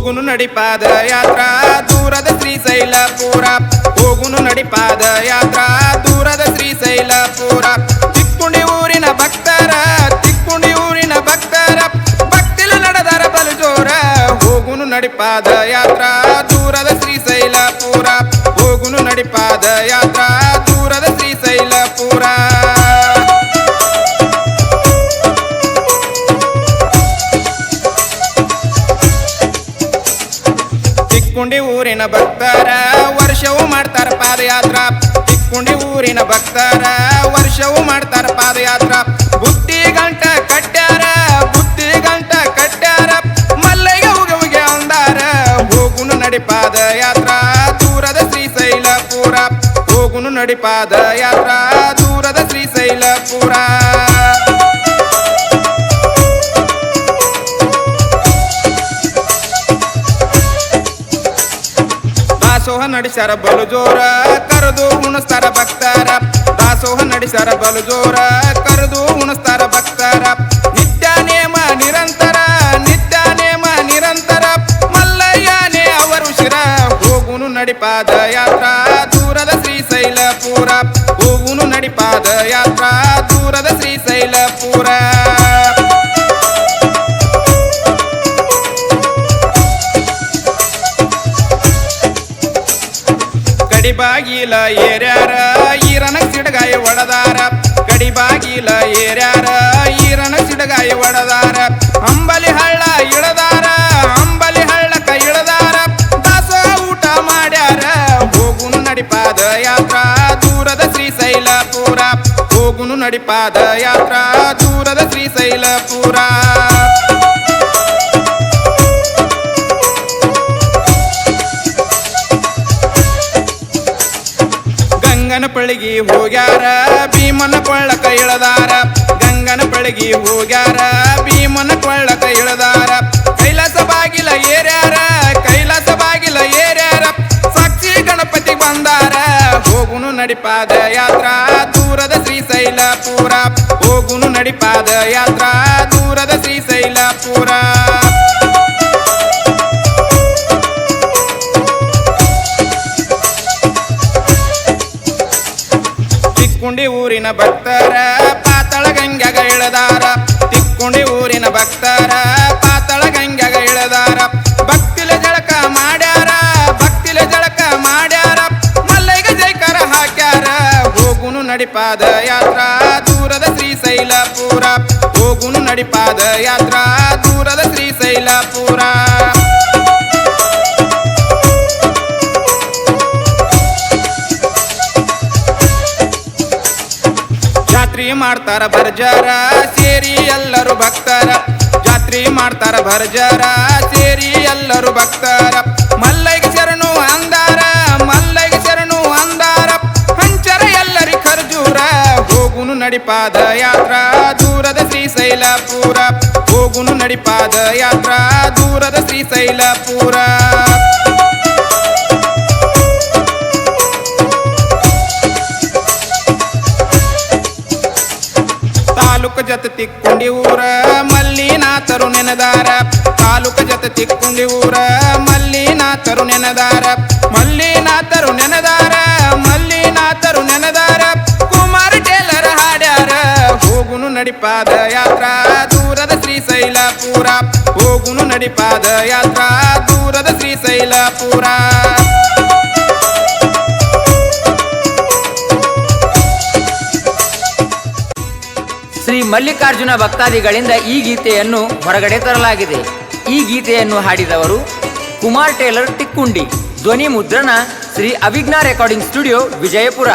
ಹೋಗುನು ನಡಿಪಾದ ಯಾತ್ರಾ ದೂರದ ಶ್ರೀಶೈಲಪುರ ಹೋಗುನು ನಡಿಪಾದ ಯಾತ್ರಾ ದೂರದ ಶ್ರೀಶೈಲಪುರ ತಿಕ್ಕುಂಡಿ ಊರಿನ ಭಕ್ತರ ಭಕ್ತಿಲ ನಡೆದರ ಬಲು ಜೋರ ಹೋಗುನು ನಡಿಪಾದ ಯಾತ್ರಾ ದೂರದ ಶ್ರೀಶೈಲಪುರ ಹೋಗುನು ನಡಿಪಾದ ಯಾತ್ರಾ ದೂರದ ಶ್ರೀಶೈಲಪುರ ತಿಕ್ಕುಂಡಿ ಊರಿನ ಭಕ್ತರ ವರ್ಷವೂ ಮಾಡ್ತಾರ ಪಾದಯಾತ್ರ ತಿಕ್ಕುಂಡಿ ಊರಿನ ಭಕ್ತರ ವರ್ಷವೂ ಮಾಡ್ತಾರ ಪಾದಯಾತ್ರ ಬುತ್ತಿ ಗಂಟ ಕಟ್ಟ್ಯಾರ ಮಲ್ಲಯ್ಯ ಉಗೆ ಅಂದಾರ ಹೋಗುನು ನಡಿಪಾದ ಯಾತ್ರಾ ದೂರದ ಶ್ರೀಶೈಲಪುರ ಹೋಗುನು ನಡಿಪಾದ ಯಾತ್ರಾ ದೂರದ ಶ್ರೀಶೈಲಪುರ ದಾಸೋಹ ನಡೆಸರ ಬಲು ಜೋರ ಕರೆದು ಉಣಿಸ್ತಾರ ಭಕ್ತರ ದಾಸೋಹ ನಡೆಸರ ಬಲು ಜೋರ ಕರೆದು ಉಣಿಸ್ತಾರ ಭಕ್ತರ ನಿತ್ಯ ನೇಮ ನಿರಂತರ ಮಲ್ಲಯ್ಯನೇ ಅವರು ಶಿರ ಹೋಗುನು ನಡಿಪಾದ ಯಾತ್ರಾ ದೂರದ ಶ್ರೀಶೈಲಪುರ ಹೋಗುನು ನಡಿಪಾದ ಯಾತ್ರಾ ದೂರದ ಶ್ರೀಶೈಲಪುರ ಗಡಿಬಾಗಿಲ ಏರ್ಯಾರ ಈರನ ಸಿಡಗಾಯ ಒಡದಾರ ಗಡಿಬಾಗಿಲ ಏರ್ಯಾರ ಈರನ ಸಿಡಗಾಯ ಒಡದಾರ ಅಂಬಲಿ ಹಳ್ಳ ಇಳದಾರ ದಾಸ ಊಟ ಮಾಡ್ಯಾರ ಹೋಗುನು ನಡಿಪಾದ ಯಾತ್ರಾ ದೂರದ ಶ್ರೀಶೈಲಪುರ ಹೋಗುನು ನಡಿಪಾದ ಯಾತ್ರಾ ದೂರದ ಶ್ರೀಶೈಲಪುರ ಗಂಗನ ಪಳಗಿ ಹೋಗ್ಯಾರ ಭೀಮನ ಕೊಳ್ಳಕ ಇಳದಾರ ಗಂಗನ ಪಳಗಿ ಹೋಗ್ಯಾರ ಭೀಮನ ಕೊಳ್ಳಕ ಇಳದಾರ ಕೈಲಾಸ ಬಾಗಿಲ ಏರ್ಯಾರ ಸಾಕ್ಷಿ ಗಣಪತಿ ಬಂದಾರ ಹೋಗುನು ನಡಿಪಾದ ಯಾತ್ರಾ ದೂರದ ಶ್ರೀಶೈಲಪುರ ಹೋಗುನು ನಡಿಪಾದ ಯಾತ್ರಾ ದೂರದ ಶ್ರೀಶೈಲಪುರ ತಿಕ್ಕುಂಡಿ ಊರಿನ ಭಕ್ತರ ಪಾತಳ ಗಂಗ್ಯಾಗ ಇಳದಾರ ತಿಕ್ಕುಂಡಿ ಊರಿನ ಭಕ್ತರ ಪಾತಳ ಗಂಗ್ಯಾಗ ಇಳದಾರ ಭಕ್ತಿಲ ಜಳಕ ಮಾಡ್ಯಾರ ಮಲ್ಲಯ್ಯಗೆ ಜೈಕಾರ ಹಾಕ್ಯಾರ ಹೋಗುನು ನಡಿಪಾದ ಯಾತ್ರಾ ದೂರದ ಶ್ರೀಶೈಲಪುರ ಹೋಗುನು ನಡಿಪಾದ ಯಾತ್ರಾ ದೂರದ ಶ್ರೀಶೈಲಪುರ ಜಾತ್ರಿ ಮಾಡ್ತಾರ ಭರ್ಜರ ಸೇರಿ ಎಲ್ಲರೂ ಭಕ್ತರ ಜಾತ್ರಿ ಮಾಡ್ತಾರ ಭರ್ಜರ ಸೇರಿ ಎಲ್ಲರೂ ಭಕ್ತರ ಮಲ್ಲಯ್ಯಗೆ ಶರಣು ಅಂದಾರ ಹಂಚರ ಎಲ್ಲರಿ ಖರ್ಜೂರ ಹೋಗುನು ನಡಿಪಾದ ಯಾತ್ರಾ ದೂರದ ಶ್ರೀಶೈಲಪುರ ಹೋಗುನು ನಡಿಪಾದ ಯಾತ್ರಾ ದೂರದ ಶ್ರೀಶೈಲಪುರ ತಾಲೂಕು ಜತ ತಿಕ್ಕುಂಡಿ ಊರ ಮಲ್ಲಿನಾಥರು ನೆನೆದಾರ ತಾಲೂಕು ಜತ ತಿಕ್ಕುಂಡಿ ಊರ ಮಲ್ಲಿನಾಥರು ನೆನೆದಾರ ಕುಮಾರ ಟೇಲರ್ ಹಾಡ್ಯಾರ ಹೋಗುನು ನಡಿಪಾದ ಯಾತ್ರಾ ದೂರದ ಶ್ರೀಶೈಲಪುರ ಹೋಗುನು ನಡಿಪಾದ ಯಾತ್ರಾ ದೂರದ ಶ್ರೀಶೈಲಪುರ ಶ್ರೀ ಮಲ್ಲಿಕಾರ್ಜುನ ಭಕ್ತಾದಿಗಳಿಂದ ಈ ಗೀತೆಯನ್ನು ಹೊರಗಡೆ ತರಲಾಗಿದೆ. ಈ ಗೀತೆಯನ್ನು ಹಾಡಿದವರು ಕುಮಾರ್ ಟೇಲರ್ ತಿಕ್ಕುಂಡಿ. ಧ್ವನಿ ಮುದ್ರಣ ಶ್ರೀ ಅವಿಘ್ನ ರೆಕಾರ್ಡಿಂಗ್ ಸ್ಟುಡಿಯೋ, ವಿಜಯಪುರ.